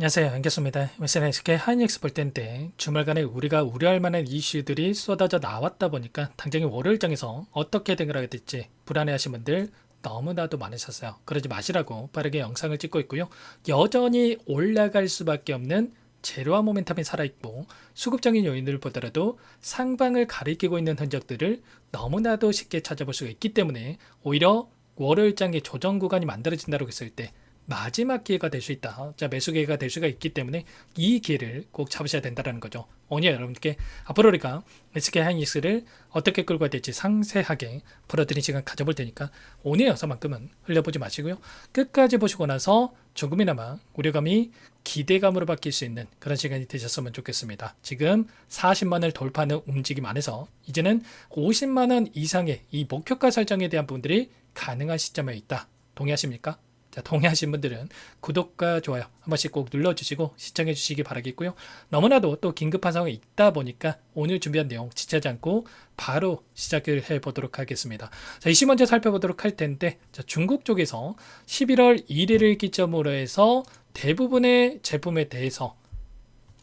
안녕하세요. 안겠습니다. SNSK 하이닉스 볼 때인데 주말간에 우리가 우려할 만한 이슈들이 쏟아져 나왔다 보니까 당장의 월요일장에서 어떻게 대응을 하게 될지 불안해하신 분들 너무나도 많으셨어요. 그러지 마시라고 빠르게 영상을 찍고 있고요. 여전히 올라갈 수밖에 없는 재료와 모멘텀이 살아있고 수급적인 요인을 보더라도 상방을 가리키고 있는 흔적들을 너무나도 쉽게 찾아볼 수가 있기 때문에 오히려 월요일장의 조정 구간이 만들어진다고 했을 때 마지막 기회가 될 수 있다. 자, 매수 기회가 될 수가 있기 때문에 이 기회를 꼭 잡으셔야 된다는 거죠. 오늘 여러분께 앞으로 우리가 SK 하이닉스를 어떻게 끌고 가야 될지 상세하게 풀어드린 시간 가져볼 테니까 오늘 영상만큼은 흘려보지 마시고요. 끝까지 보시고 나서 조금이나마 우려감이 기대감으로 바뀔 수 있는 그런 시간이 되셨으면 좋겠습니다. 지금 40만원을 돌파하는 움직임 안에서 이제는 50만원 이상의 이 목표가 설정에 대한 부분들이 가능한 시점에 있다. 동의하십니까? 자, 동의하신 분들은 구독과 좋아요 한 번씩 꼭 눌러주시고 시청해 주시기 바라겠고요. 너무나도 또 긴급한 상황이 있다 보니까 오늘 준비한 내용 지체하지 않고 바로 시작을 해보도록 하겠습니다. 자, 이슈 먼저 살펴보도록 할 텐데, 자, 중국 쪽에서 11월 1일을 기점으로 해서 대부분의 제품에 대해서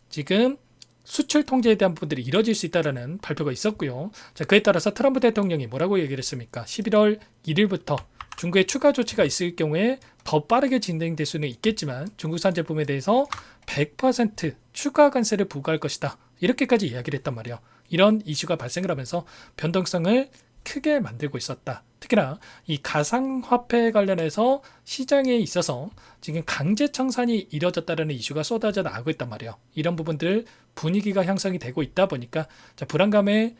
지금 수출 통제에 대한 부분들이 이뤄질 수 있다는 발표가 있었고요. 자, 그에 따라서 트럼프 대통령이 뭐라고 얘기를 했습니까? 11월 1일부터 중국의 추가 조치가 있을 경우에 더 빠르게 진행될 수는 있겠지만 중국산 제품에 대해서 100% 추가 관세를 부과할 것이다. 이렇게까지 이야기를 했단 말이에요. 이런 이슈가 발생을 하면서 변동성을 크게 만들고 있었다. 특히나 이 가상화폐 관련해서 시장에 있어서 지금 강제 청산이 이뤄졌다는 이슈가 쏟아져 나오고 있단 말이에요. 이런 부분들 분위기가 형성이 되고 있다 보니까 불안감에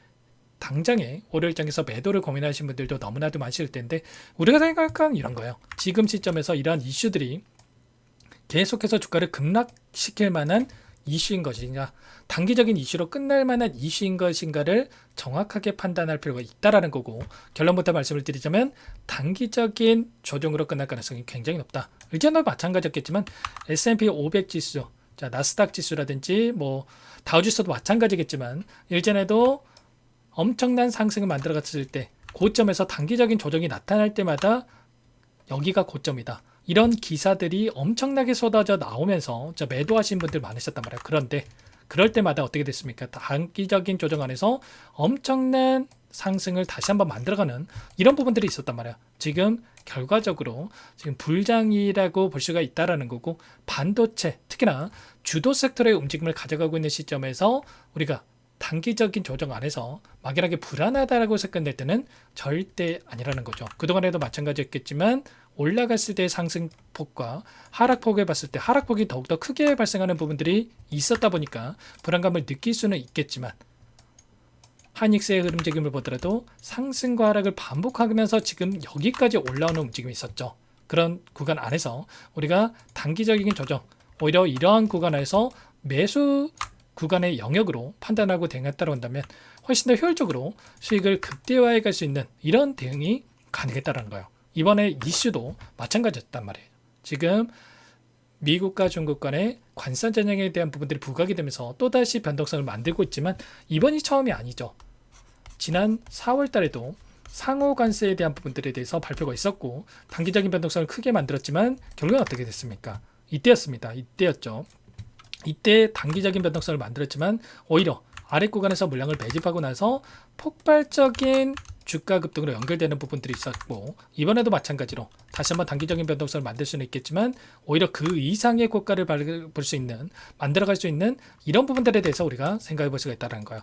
당장에 월요일장에서 매도를 고민하시는 분들도 너무나도 많으실 텐데, 우리가 생각한 이런 거예요. 지금 시점에서 이러한 이슈들이 계속해서 주가를 급락시킬 만한 이슈인 것인가, 단기적인 이슈로 끝날 만한 이슈인 것인가를 정확하게 판단할 필요가 있다라는 거고, 결론부터 말씀을 드리자면 단기적인 조정으로 끝날 가능성이 굉장히 높다. 일전도 마찬가지였겠지만 S&P 500 지수, 자, 나스닥 지수라든지 뭐 다우지수도 마찬가지겠지만 일전에도 엄청난 상승을 만들어갔을 때 고점에서 단기적인 조정이 나타날 때마다 여기가 고점이다. 이런 기사들이 엄청나게 쏟아져 나오면서 매도하신 분들 많으셨단 말이에요. 그런데 그럴 때마다 어떻게 됐습니까? 단기적인 조정 안에서 엄청난 상승을 다시 한번 만들어가는 이런 부분들이 있었단 말이에요. 지금 결과적으로 지금 불장이라고 볼 수가 있다라는 거고, 반도체 특히나 주도 섹터의 움직임을 가져가고 있는 시점에서 우리가 단기적인 조정 안에서 막연하게 불안하다라고 생각될 때는 절대 아니라는 거죠. 그동안에도 마찬가지였겠지만 올라갔을 때의 상승폭과 하락폭을 봤을 때 하락폭이 더욱더 크게 발생하는 부분들이 있었다 보니까 불안감을 느낄 수는 있겠지만, 하이닉스의 움직임을 보더라도 상승과 하락을 반복하면서 지금 여기까지 올라오는 움직임이 있었죠. 그런 구간 안에서 우리가 단기적인 조정, 오히려 이러한 구간 안에서 매수 구간의 영역으로 판단하고 대응했다고 한다면 훨씬 더 효율적으로 수익을 극대화해 갈 수 있는 이런 대응이 가능했다는 거예요. 이번에 이슈도 마찬가지였단 말이에요. 지금 미국과 중국 간의 관세 전쟁에 대한 부분들이 부각이 되면서 또다시 변동성을 만들고 있지만 이번이 처음이 아니죠. 지난 4월 달에도 상호 관세에 대한 부분들에 대해서 발표가 있었고 단기적인 변동성을 크게 만들었지만 결국은 어떻게 됐습니까? 이때였습니다. 이때였죠. 이때 단기적인 변동성을 만들었지만 오히려 아래 구간에서 물량을 매집하고 나서 폭발적인 주가 급등으로 연결되는 부분들이 있었고, 이번에도 마찬가지로 다시 한번 단기적인 변동성을 만들 수는 있겠지만 오히려 그 이상의 고가를 볼 수 있는, 만들어갈 수 있는 이런 부분들에 대해서 우리가 생각해 볼 수가 있다는 거예요.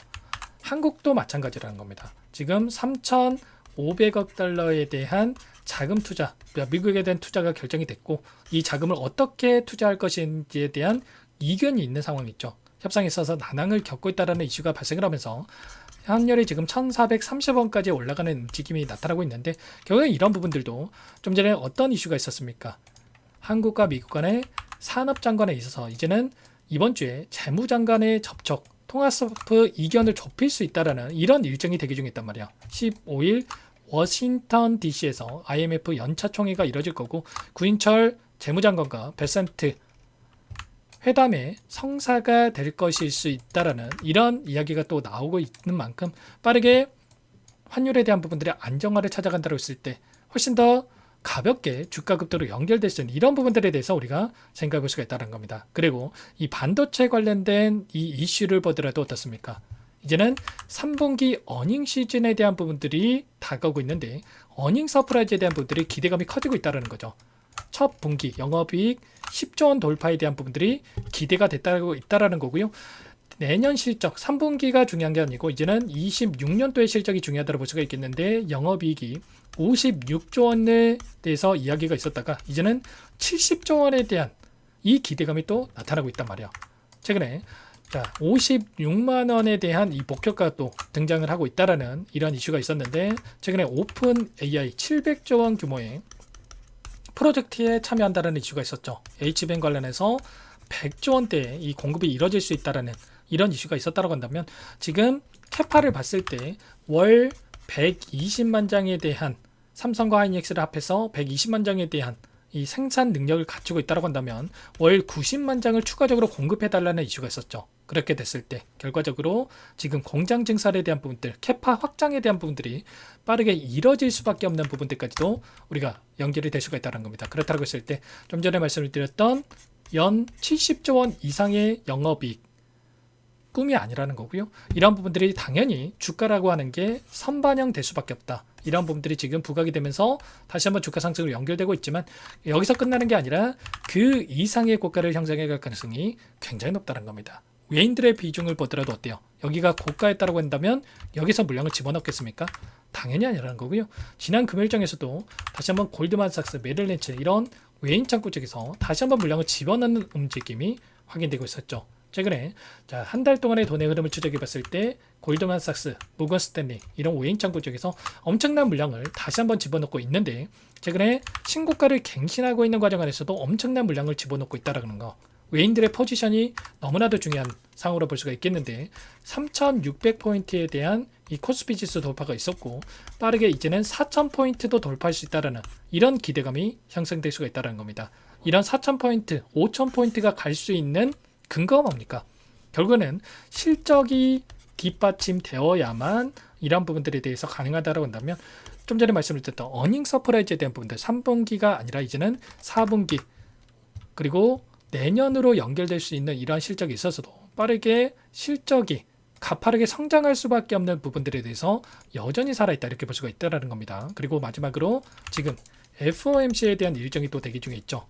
한국도 마찬가지라는 겁니다. 지금 3,500억 달러에 대한 자금 투자, 미국에 대한 투자가 결정이 됐고 이 자금을 어떻게 투자할 것인지에 대한 이견이 있는 상황이 있죠. 협상에 있어서 난항을 겪고 있다는 이슈가 발생을 하면서 환율이 지금 1430원까지 올라가는 움직임이 나타나고 있는데, 결국에 이런 부분들도 좀 전에 어떤 이슈가 있었습니까? 한국과 미국 간의 산업장관에 있어서 이제는 이번 주에 재무장관의 접촉, 통화스와프 이견을 좁힐 수 있다는 이런 일정이 대기 중에 있단 말이에요. 15일 워싱턴 DC에서 IMF 연차 총회가 이뤄질 거고 구인철 재무장관과 베센트 회담의 성사가 될 것일 수 있다라는 이런 이야기가 또 나오고 있는 만큼 빠르게 환율에 대한 부분들의 안정화를 찾아간다고 했을 때 훨씬 더 가볍게 주가 급등으로 연결될 수 있는 이런 부분들에 대해서 우리가 생각해 볼 수가 있다는 겁니다. 그리고 이 반도체 관련된 이 이슈를 보더라도 어떻습니까? 이제는 3분기 어닝 시즌에 대한 부분들이 다가오고 있는데 어닝 서프라이즈에 대한 부분들이 기대감이 커지고 있다는 거죠. 첫 분기 영업이익 10조 원 돌파에 대한 부분들이 기대가 됐다고 있다라는 거고요. 내년 실적 3분기가 중요한 게 아니고 이제는 26년도의 실적이 중요하다고 볼 수가 있겠는데 영업이익이 56조 원에 대해서 이야기가 있었다가 이제는 70조 원에 대한 이 기대감이 또 나타나고 있단 말이야. 최근에 56만 원에 대한 이 목표가가 또 등장을 하고 있다라는 이런 이슈가 있었는데 최근에 오픈 AI 700조 원 규모의 프로젝트에 참여한다는 이슈가 있었죠. H뱅 관련해서 100조 원대의 이 공급이 이뤄질 수 있다라는 이런 이슈가 있었다고 한다면 지금 캐파를 봤을 때 월 120만 장에 대한 삼성과 하이닉스를 합해서 120만 장에 대한 이 생산 능력을 갖추고 있다고 한다면 월 90만 장을 추가적으로 공급해달라는 이슈가 있었죠. 그렇게 됐을 때 결과적으로 지금 공장 증설에 대한 부분들, 캐파 확장에 대한 부분들이 빠르게 이뤄질 수밖에 없는 부분들까지도 우리가 연결이 될 수가 있다는 겁니다. 그렇다고 했을 때 좀 전에 말씀을 드렸던 연 70조 원 이상의 영업이익 꿈이 아니라는 거고요. 이런 부분들이 당연히 주가라고 하는 게 선반영될 수밖에 없다. 이런 부분들이 지금 부각이 되면서 다시 한번 주가 상승으로 연결되고 있지만 여기서 끝나는 게 아니라 그 이상의 고가를 형성해 갈 가능성이 굉장히 높다는 겁니다. 외인들의 비중을 보더라도 어때요? 여기가 고가였다고 한다면 여기서 물량을 집어넣겠습니까? 당연히 아니라는 거고요. 지난 금요일장에서도 다시 한번 골드만삭스, 메릴린치 이런 외인 창구 쪽에서 다시 한번 물량을 집어넣는 움직임이 확인되고 있었죠. 최근에 한 달 동안의 돈의 흐름을 추적해 봤을 때 골드만삭스, 모건 스탠리 이런 외인 창구 쪽에서 엄청난 물량을 다시 한번 집어넣고 있는데 최근에 신고가를 갱신하고 있는 과정 안에서도 엄청난 물량을 집어넣고 있다는 거. 외인들의 포지션이 너무나도 중요한 상황으로 볼 수가 있겠는데 3600포인트에 대한 이 코스피 지수 돌파가 있었고 빠르게 이제는 4000포인트도 돌파할 수 있다는 이런 기대감이 형성될 수가 있다는 겁니다. 이런 4000포인트, 5000포인트가 갈 수 있는 근거가 뭡니까? 결국은 실적이 뒷받침되어야만 이런 부분들에 대해서 가능하다고 한다면 좀 전에 말씀을 드렸던 어닝 서프라이즈에 대한 부분들 3분기가 아니라 이제는 4분기 그리고 내년으로 연결될 수 있는 이러한 실적이 있어서도 빠르게 실적이 가파르게 성장할 수밖에 없는 부분들에 대해서 여전히 살아있다 이렇게 볼 수가 있다는 겁니다. 그리고 마지막으로 지금 FOMC에 대한 일정이 또 대기 중에 있죠.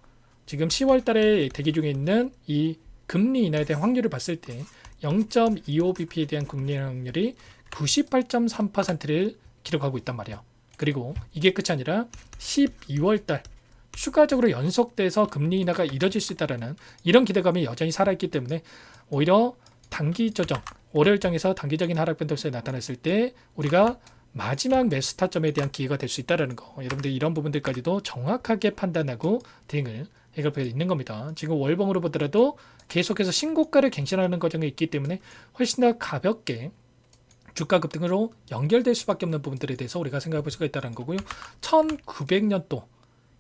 지금 10월 달에 대기 중에 있는 이 금리 인하에 대한 확률을 봤을 때 0.25bp에 대한 금리 확률이 98.3%를 기록하고 있단 말이에요. 그리고 이게 끝이 아니라 12월 달 추가적으로 연속돼서 금리 인하가 이뤄질 수 있다는 이런 기대감이 여전히 살아있기 때문에 오히려 단기 조정, 월요일장에서 단기적인 하락 변동성이 나타났을 때 우리가 마지막 매수 타점에 대한 기회가 될 수 있다는 거. 여러분들 이런 부분들까지도 정확하게 판단하고 대응을 해결되어 있는 겁니다. 지금 월봉으로 보더라도 계속해서 신고가를 갱신하는 과정이 있기 때문에 훨씬 더 가볍게 주가 급등으로 연결될 수밖에 없는 부분들에 대해서 우리가 생각해 볼 수가 있다는 거고요. 1900년도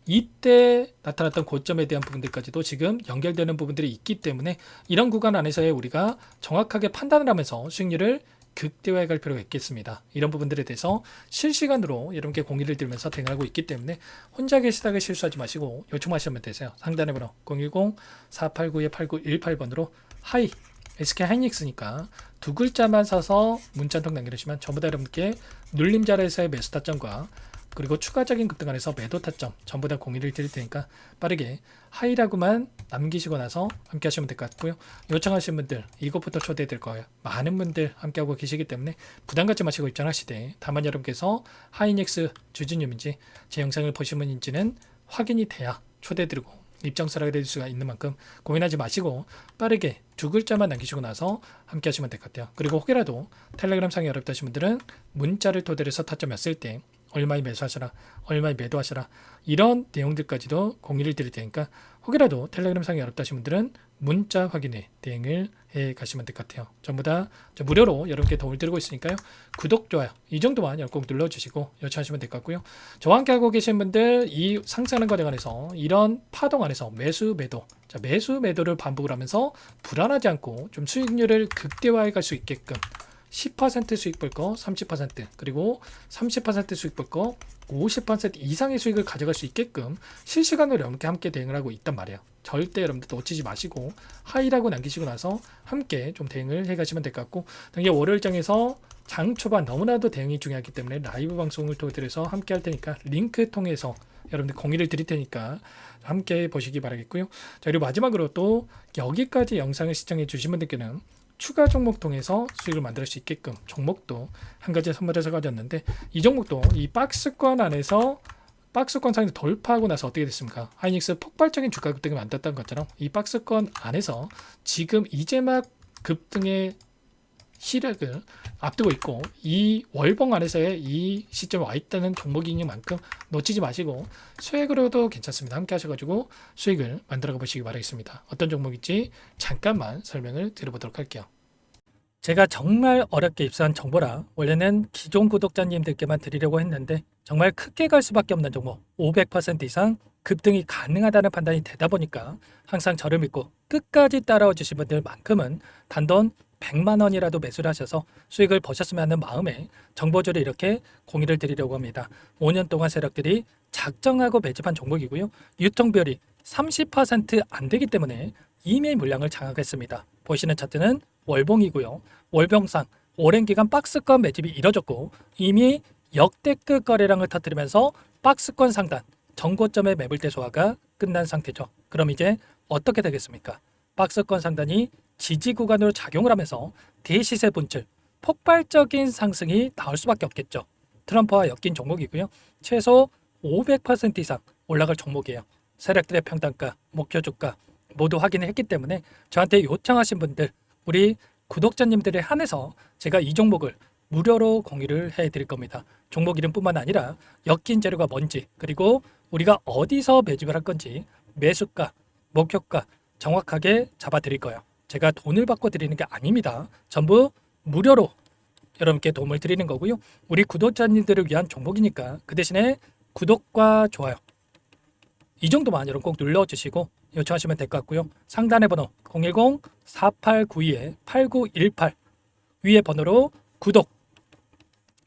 이때 나타났던 고점에 대한 부분들까지도 지금 연결되는 부분들이 있기 때문에 이런 구간 안에서의 우리가 정확하게 판단을 하면서 수익률을 극대화해 갈 필요가 있겠습니다. 이런 부분들에 대해서 실시간으로 여러분께 공유를 드리면서 대응하고 있기 때문에 혼자 계시다가 실수하지 마시고 요청하시면 되세요. 상단의 번호 010-4892-8918번으로 하이 SK 하이닉스니까 두 글자만 써서 문자 한 통 남겨주시면 전부 다 여러분께 눌림 자리에서의 매수 타점과 그리고 추가적인 급등 안에서 매도 타점 전부 다 공유를 드릴 테니까 빠르게 하이라고만 남기시고 나서 함께 하시면 될 것 같고요. 요청하신 분들 이것부터 초대될 거예요. 많은 분들 함께하고 계시기 때문에 부담 갖지 마시고 입장하시되 다만 여러분께서 하이닉스 주주님인지 제 영상을 보신 분인지는 확인이 돼야 초대드리고 입장서를 해드릴 수가 있는 만큼 고민하지 마시고 빠르게 두 글자만 남기시고 나서 함께 하시면 될 것 같아요. 그리고 혹여라도 텔레그램 상이 어렵다 하신 분들은 문자를 토대로 해서 타점했을 때 얼마에 매수하셔라, 얼마에 매도하셔라 이런 내용들까지도 공유를 드릴 테니까 혹이라도 텔레그램 상이 어렵다 하신 분들은 문자 확인에 대응을 해 가시면 될 것 같아요. 전부 다 무료로 여러분께 도움을 드리고 있으니까요. 구독, 좋아요 이 정도만 꼭 눌러주시고 요청하시면 될 것 같고요. 저와 함께 하고 계신 분들 이 상승하는 과정 안에서 이런 파동 안에서 매수, 매도 매수, 매도를 반복을 하면서 불안하지 않고 좀 수익률을 극대화해 갈 수 있게끔 10% 수익 볼 거 30%, 그리고 30% 수익 볼 거 50% 이상의 수익을 가져갈 수 있게끔 실시간으로 여러분께 함께 대응을 하고 있단 말이에요. 절대 여러분들 놓치지 마시고 하이라고 남기시고 나서 함께 좀 대응을 해 가시면 될 것 같고, 당연 월요일장에서 장 초반 너무나도 대응이 중요하기 때문에 라이브 방송을 통해서 함께 할 테니까 링크 통해서 여러분들 공유를 드릴 테니까 함께 보시기 바라겠고요. 자, 그리고 마지막으로 또 여기까지 영상을 시청해 주신 분들께는 추가 종목 통해서 수익을 만들 수 있게끔 종목도 한 가지 선물해서 가졌는데, 이 종목도 이 박스권 안에서 박스권 상에서 돌파하고 나서 어떻게 됐습니까? 하이닉스 폭발적인 주가 급등이 만났다는 것처럼 이 박스권 안에서 지금 이제 막 급등의 시력을 앞두고 있고, 이 월봉 안에서의 이 시점에 와 있다는 종목인 만큼 놓치지 마시고 수익으로도 괜찮습니다. 함께 하셔가지고 수익을 만들어 보시기 바라겠습니다. 어떤 종목인지 잠깐만 설명을 드려보도록 할게요. 제가 정말 어렵게 입수한 정보라 원래는 기존 구독자님들께만 드리려고 했는데, 정말 크게 갈 수밖에 없는 종목, 500% 이상 급등이 가능하다는 판단이 되다 보니까 항상 저를 믿고 끝까지 따라와 주신 분들만큼은 단돈 100만 원이라도 매수를 하셔서 수익을 보셨으면 하는 마음에 정보주를 이렇게 공유를 드리려고 합니다. 5년 동안 세력들이 작정하고 매집한 종목이고요. 유통비율이 30% 안 되기 때문에 이미 물량을 장악했습니다. 보시는 차트는 월봉이고요. 월봉상 오랜 기간 박스권 매집이 이뤄졌고 이미 역대급 거래량을 터뜨리면서 박스권 상단 전고점의 매물대 소화가 끝난 상태죠. 그럼 이제 어떻게 되겠습니까? 박스권 상단이 지지 구간으로 작용을 하면서 대시세 분출, 폭발적인 상승이 나올 수밖에 없겠죠. 트럼프와 엮인 종목이고요. 최소 500% 이상 올라갈 종목이에요. 세력들의 평단가, 목표 주가 모두 확인을 했기 때문에 저한테 요청하신 분들, 우리 구독자님들에 한해서 제가 이 종목을 무료로 공유를 해드릴 겁니다. 종목 이름뿐만 아니라 엮인 재료가 뭔지, 그리고 우리가 어디서 매집을 할 건지 매수가, 목표가 정확하게 잡아드릴 거예요. 제가 돈을 받고 드리는 게 아닙니다. 전부 무료로 여러분께 도움을 드리는 거고요. 우리 구독자님들을 위한 종목이니까 그 대신에 구독과 좋아요 이 정도만 여러분 꼭 눌러주시고 요청하시면 될 것 같고요. 상단의 번호 010-4892-8918 위에 번호로 구독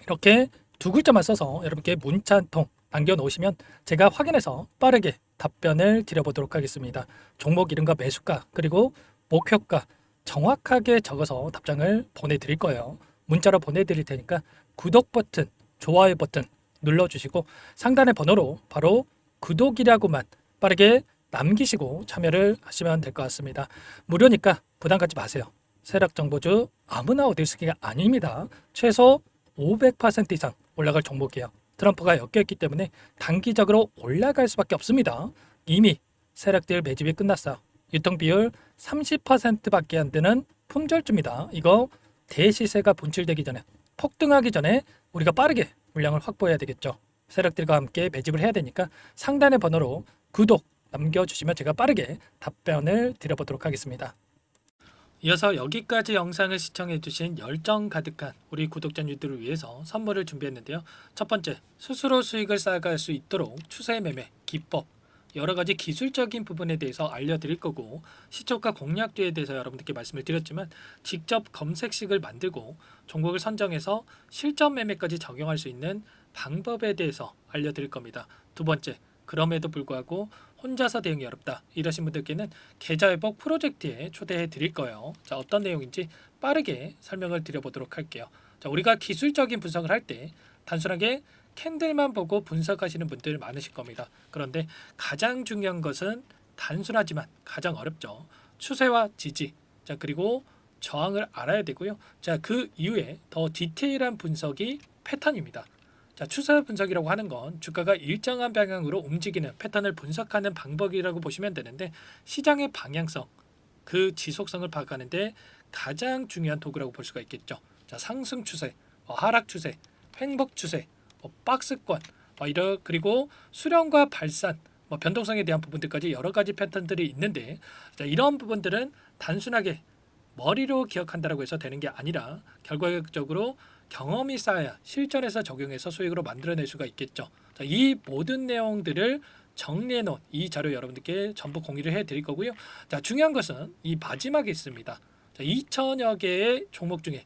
이렇게 두 글자만 써서 여러분께 문자 한 통 남겨놓으시면 제가 확인해서 빠르게 답변을 드려보도록 하겠습니다. 종목 이름과 매수가 그리고 목표가 정확하게 적어서 답장을 보내드릴 거예요. 문자로 보내드릴 테니까 구독 버튼, 좋아요 버튼 눌러주시고 상단의 번호로 바로 구독이라고만 빠르게 남기시고 참여를 하시면 될 것 같습니다. 무료니까 부담 갖지 마세요. 세력정보주 아무나 얻을 수 있는 게 아닙니다. 최소 500% 이상 올라갈 종목이에요. 트럼프가 엮여있기 때문에 단기적으로 올라갈 수밖에 없습니다. 이미 세력들 매집이 끝났어요. 유통비율 30%밖에 안 되는 품절주입니다. 이거 대시세가 분출되기 전에, 폭등하기 전에 우리가 빠르게 물량을 확보해야 되겠죠. 세력들과 함께 매집을 해야 되니까 상단의 번호로 구독 남겨주시면 제가 빠르게 답변을 드려보도록 하겠습니다. 이어서 여기까지 영상을 시청해주신 열정 가득한 우리 구독자님들을 위해서 선물을 준비했는데요. 첫 번째, 스스로 수익을 쌓아갈 수 있도록 추세 매매 기법, 여러 가지 기술적인 부분에 대해서 알려드릴 거고, 시초가 공략주에 대해서 여러분들께 말씀을 드렸지만 직접 검색식을 만들고 종목을 선정해서 실전 매매까지 적용할 수 있는 방법에 대해서 알려드릴 겁니다. 두 번째, 그럼에도 불구하고 혼자서 대응이 어렵다 이러신 분들께는 계좌회복 프로젝트에 초대해 드릴 거예요. 자, 어떤 내용인지 빠르게 설명을 드려보도록 할게요. 자, 우리가 기술적인 분석을 할 때 단순하게 캔들만 보고 분석하시는 분들 많으실 겁니다. 그런데 가장 중요한 것은 단순하지만 가장 어렵죠. 추세와 지지, 자 그리고 저항을 알아야 되고요. 자, 그 이후에 더 디테일한 분석이 패턴입니다. 자, 추세 분석이라고 하는 건 주가가 일정한 방향으로 움직이는 패턴을 분석하는 방법이라고 보시면 되는데, 시장의 방향성, 그 지속성을 파악하는데 가장 중요한 도구라고 볼 수가 있겠죠. 자, 상승 추세, 하락 추세, 횡복 추세, 박스권, 그리고 수렴과 발산, 변동성에 대한 부분들까지 여러 가지 패턴들이 있는데, 자, 이런 부분들은 단순하게 머리로 기억한다고 해서 되는 게 아니라 결과적으로 경험이 쌓아야 실전에서 적용해서 수익으로 만들어낼 수가 있겠죠. 자, 이 모든 내용들을 정리해 놓은 이 자료 여러분들께 전부 공유를 해 드릴 거고요. 자, 중요한 것은 이 마지막에 있습니다. 자, 2천여 개의 종목 중에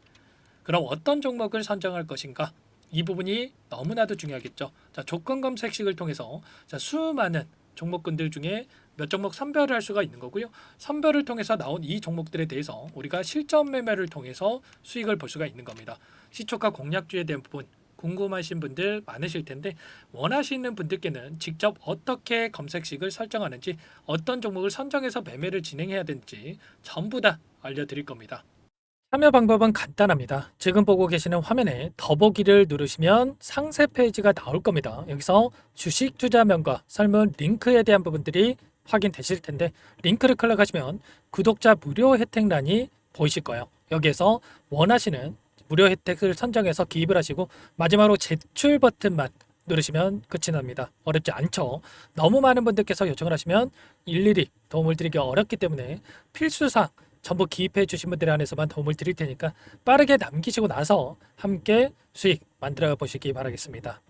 그럼 어떤 종목을 선정할 것인가? 이 부분이 너무나도 중요하겠죠. 자, 조건 검색식을 통해서 자, 수많은 종목군들 중에 몇 종목 선별을 할 수가 있는 거고요. 선별을 통해서 나온 이 종목들에 대해서 우리가 실전 매매를 통해서 수익을 볼 수가 있는 겁니다. 시초가 공략주에 대한 부분 궁금하신 분들 많으실 텐데 원하시는 분들께는 직접 어떻게 검색식을 설정하는지 어떤 종목을 선정해서 매매를 진행해야 되는지 전부 다 알려드릴 겁니다. 참여 방법은 간단합니다. 지금 보고 계시는 화면에 더보기를 누르시면 상세 페이지가 나올 겁니다. 여기서 주식 투자명과 설문 링크에 대한 부분들이 확인되실 텐데 링크를 클릭하시면 구독자 무료 혜택란이 보이실 거예요. 여기에서 원하시는 무료 혜택을 선정해서 기입을 하시고 마지막으로 제출 버튼만 누르시면 끝이 납니다. 어렵지 않죠? 너무 많은 분들께서 요청을 하시면 일일이 도움을 드리기 어렵기 때문에 필수사항 전부 기입해 주신 분들 안에서만 도움을 드릴 테니까 빠르게 남기시고 나서 함께 수익 만들어 보시기 바라겠습니다.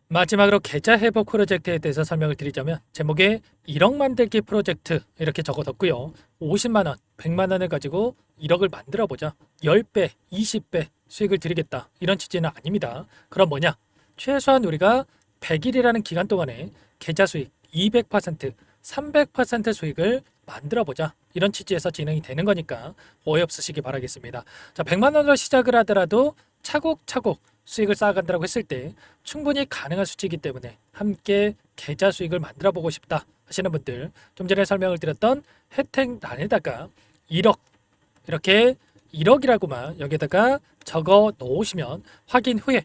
마지막으로 계좌 회복 프로젝트에 대해서 설명을 드리자면 제목에 1억 만들기 프로젝트 이렇게 적어뒀고요. 50만 원, 100만 원을 가지고 1억을 만들어 보자. 10배, 20배 수익을 드리겠다. 이런 취지는 아닙니다. 그럼 뭐냐? 최소한 우리가 100일이라는 기간 동안에 계좌 수익 200%, 300% 수익을 만들어 보자. 이런 취지에서 진행이 되는 거니까 오해 없으시기 바라겠습니다. 자, 100만 원으로 시작을 하더라도 차곡차곡 수익을 쌓아간다고 했을 때 충분히 가능한 수치이기 때문에 함께 계좌 수익을 만들어 보고 싶다 하시는 분들 좀 전에 설명을 드렸던 혜택란에다가 1억 이렇게 1억이라고만 여기다가 적어 놓으시면 확인 후에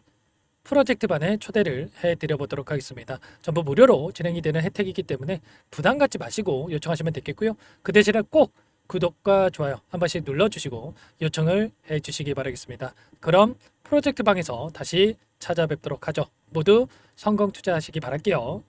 프로젝트반에 초대를 해드려 보도록 하겠습니다. 전부 무료로 진행이 되는 혜택이기 때문에 부담 갖지 마시고 요청하시면 되겠고요. 그 대신에 꼭 구독과 좋아요 한 번씩 눌러주시고 요청을 해주시기 바라겠습니다. 그럼 프로젝트 방에서 다시 찾아뵙도록 하죠. 모두 성공 투자하시기 바랄게요.